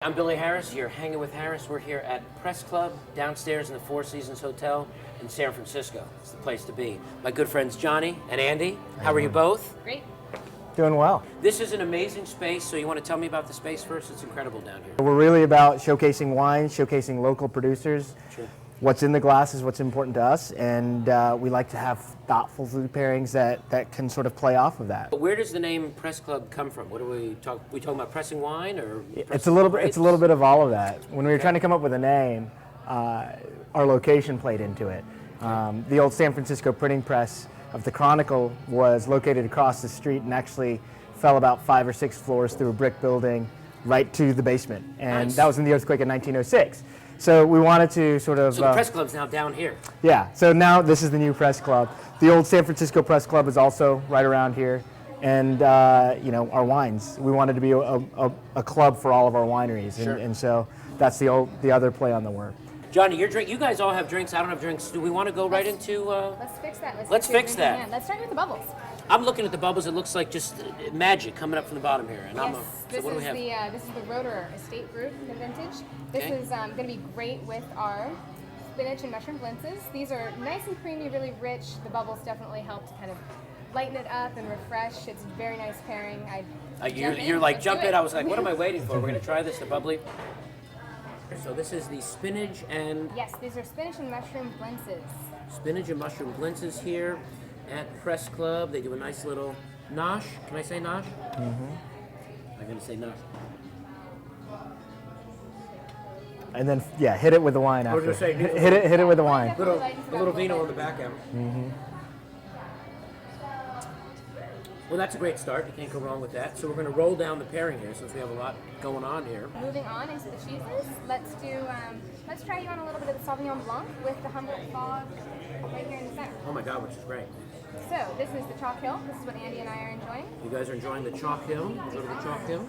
I'm Billy Harris. You're hanging with Harris. We're here at Press Club downstairs in the Four Seasons Hotel in San Francisco. It's the place to be. My good friends Jonnie and Andy. How are you both? Great. Doing well. This is an amazing space, so you want to tell me about the space first? It's incredible down here. We're really about showcasing wine, showcasing local producers. Sure. What's in the glass is what's important to us, and we like to have thoughtful food pairings that can sort of play off of that. But where does the name Press Club come from? What do we talk? We talking about pressing wine or? It's a little bit of all of that. When we were trying to come up with a name, our location played into it. The old San Francisco printing press of the Chronicle was located across the street and actually fell about 5 or 6 floors through a brick building right to the basement, and Nice. that was in the earthquake in 1906. So we wanted to sort of... So the Press Club's now down here. Yeah, so now this is the new Press Club. The old San Francisco Press Club is also right around here. And, you know, our wines. We wanted to be a club for all of our wineries. And, Sure. and so that's the other play on the word. Jonnie, your drink. You guys all have drinks. I don't have drinks. Do we want to go right into? Let's fix that. Let's fix that. Yeah, let's start with the bubbles. I'm looking at the bubbles. It looks like just magic coming up from the bottom here. And Yes, so what do we have? this is the Rotor Estate Brut, the vintage. This Okay. is going to be great with our spinach and mushroom blintzes. These are nice and creamy, really rich. The bubbles definitely help to kind of lighten it up and refresh. It's a very nice pairing. You're like, Let's jump do in. it. I was like, what am I waiting for? We're going to try this, the bubbly. So this is the spinach and Yes, these are spinach and mushroom blintzes. mushroom blintzes here at Press Club. They do a nice little nosh. Can I say nosh? Mm-hmm. I'm going to say nosh. And then, yeah, hit it with the wine I was after. gonna say, Hit it with the wine. A little vino on the back end. Mm-hmm. Well, that's a great start. You can't go wrong with that. So we're going to roll down the pairing here since we have a lot going on here. Moving on into the cheeses, let's try you on a little bit of the Sauvignon Blanc with the Humboldt Fog right here in the center. Oh my God, which is great. So this is the Chalk Hill. This is what Andy and I are enjoying. You guys are enjoying the Chalk Hill. We'll go to the Chalk Hill.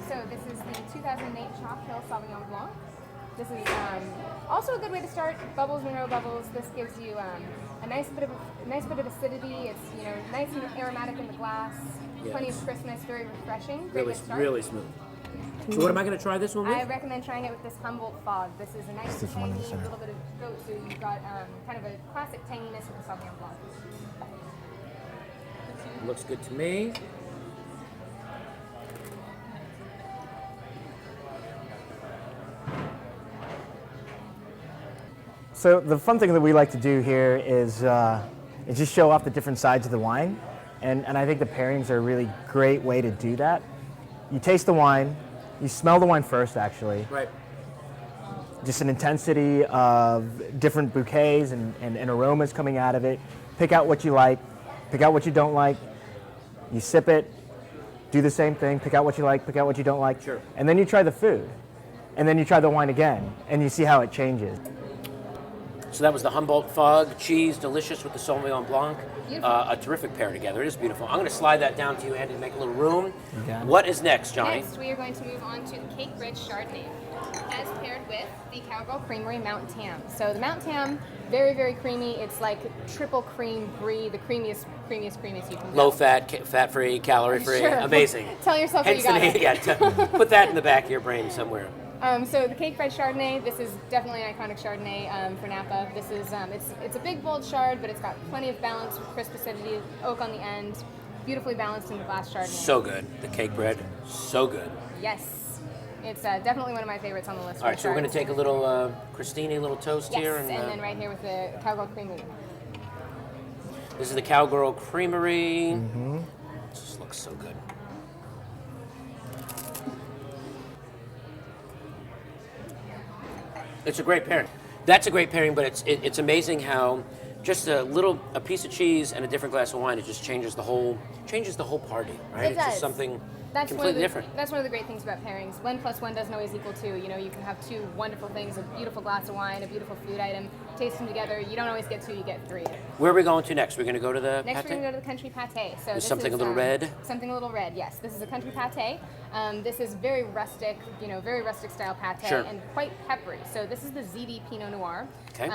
So this is the 2008 Chalk Hill Sauvignon Blanc. This is also a good way to start. Bubbles or no bubbles. This gives you a nice bit of acidity. It's nice and aromatic in the glass. Yes. Plenty of crispness. Very refreshing. Great way to start. Really smooth. So what am I going to try this one with? I recommend trying it with this Humboldt Fog. This is a nice This one in tangy, the center. little bit of goat, so you've got kind of a classic tanginess with the Sauvignon Blanc. Looks good to me. So the fun thing that we like to do here is just show off the different sides of the wine. And I think the pairings are a really great way to do that. You taste the wine, you smell the wine first actually. Right. Just an intensity of different bouquets and aromas coming out of it. Pick out what you like, pick out what you don't like. You sip it, do the same thing, pick out what you like, pick out what you don't like. Sure. And then you try the food. And then you try the wine again, and you see how it changes. So that was the Humboldt Fog cheese, delicious with the Sauvignon Blanc. Beautiful. A terrific pair together. It is beautiful. I'm going to slide that down to you, Andy, to make a little room. got it. What is next, Jonnie? Next, we are going to move on to the Cake Bread Chardonnay, as paired with the Cowgirl Creamery Mountain Tam. So the Mountain Tam, very, very creamy. It's like triple cream brie, the creamiest you can get. Low fat, fat-free, calorie-free. Sure. Amazing. Tell yourself Hence what you the got. name. Yeah, put that in the back of your brain somewhere. So the Cake Bread Chardonnay, this is definitely an iconic Chardonnay for Napa. This is it's a big bold chard, but it's got plenty of balance with crisp acidity, oak on the end, beautifully balanced in the glass Chardonnay. So good. The cake bread, so good. Yes, it's definitely one of my favorites on the list. All right, so we're going to take a little Christini, little toast yes, here. and then right here with the Cowgirl Creamery. This is the Cowgirl Creamery. Mm-hmm. Just looks so good. It's a great pairing. That's a great pairing, but it's amazing how just a piece of cheese and a different glass of wine, it just changes the whole party, right? It It's does. just something That's completely different. That's one of the great things about pairings. 1 + 1 doesn't always equal 2. You can have 2 wonderful things, a beautiful glass of wine, a beautiful food item, taste them together. You don't always get 2, you get 3. Where are we going to next? We're going to go to the Next, pate? we're going to go to the country pate. So this something is, a little red? Something a little red, yes. This is a country pate. This is very rustic, very rustic style pate, Sure. and quite peppery. So this is the ZD Pinot Noir. Okay.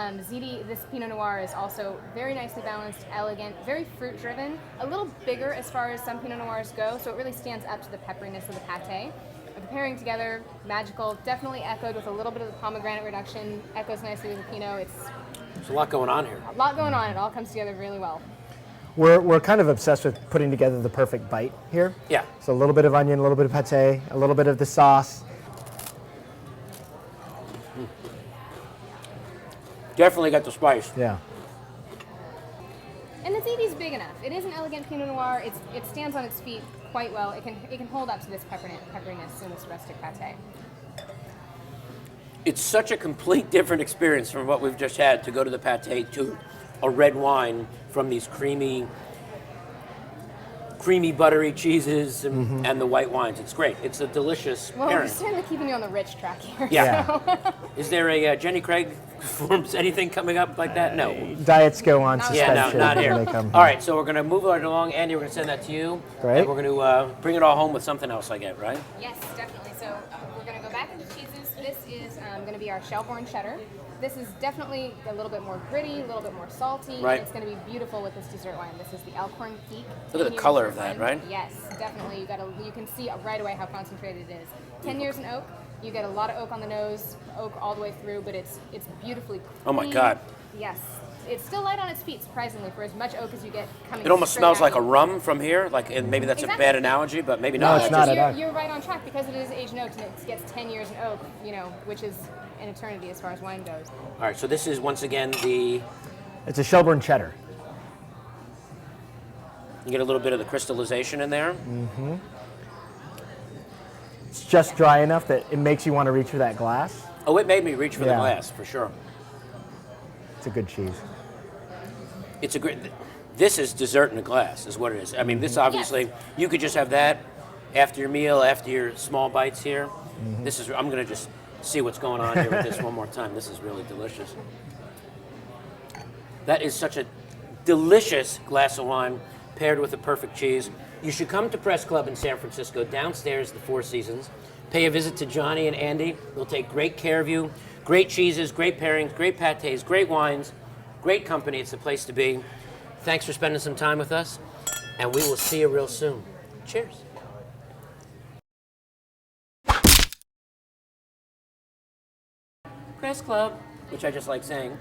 This Pinot Noir is also very nicely balanced, elegant, very fruit driven, a little bigger as far as some Pinot Noirs go, so it really stands up to the pepperiness of the pate. The pairing together, magical. Definitely echoed with a little bit of the pomegranate reduction. Echoes nicely with the Pinot. It's There's a lot going on here. a lot going on. It all comes together really well. We're kind of obsessed with putting together the perfect bite here. Yeah. So a little bit of onion, a little bit of pate, a little bit of the sauce. Definitely got the spice. Yeah. And the 80 is big enough. It is an elegant Pinot Noir. It stands on its feet quite well. It can hold up to this pepperiness and this rustic pate. It's such a complete different experience from what we've just had to go to the pate to a red wine from these creamy buttery cheeses and the white wines. It's great. It's a delicious Well, pairing. we're certainly keeping you on the rich track here. Yeah. So. Is there a Jenny Craig forms anything coming up like that? No. Diets go on Not suspension. Yeah, no, not when here. they come All right, so we're going to move right along. Andy, we're going to send that to you. Great. And we're going to bring it all home with something else, I get, right? Yes, definitely. So we're going to go back into cheeses. This is going to be our Shelbourne cheddar. This is definitely a little bit more gritty, a little bit more salty, Right. and it's going to be beautiful with this dessert wine. This is the Elkhorn Peak. Look at the 10 years color in of that, oak. right? Yes, definitely. You can see right away how concentrated it is. 10 years in oak. You get a lot of oak on the nose, oak all the way through, but it's beautifully clean. Oh my God. Yes. It's still light on its feet, surprisingly, for as much oak as you get coming. It almost straight smells at like a you. rum from here, and maybe that's Exactly. a bad analogy, but maybe No, not. it's not at all. You're right on track because it is aged in oak and it gets 10 years in oak, which is an eternity as far as wine goes. All right, so this is once again It's a Shelbourne cheddar. you get a little bit of the crystallization in there. It's just dry enough that it makes you want to reach for that glass. Oh, it made me reach for the Yeah. glass, for sure. It's a good cheese. It's a great. This is dessert in a glass, is what it is. I mean, this obviously you could just have that after your meal, after your small bites here. This is. I'm gonna just see what's going on here with this one more time. This is really delicious. That is such a delicious glass of wine paired with a perfect cheese. You should come to Press Club in San Francisco, downstairs the Four Seasons. Pay a visit to Jonnie and Andy. They'll take great care of you. Great cheeses, great pairings, great pates, great wines, great company. It's the place to be. Thanks for spending some time with us, and we will see you real soon. Cheers. Press Club, which I just like saying.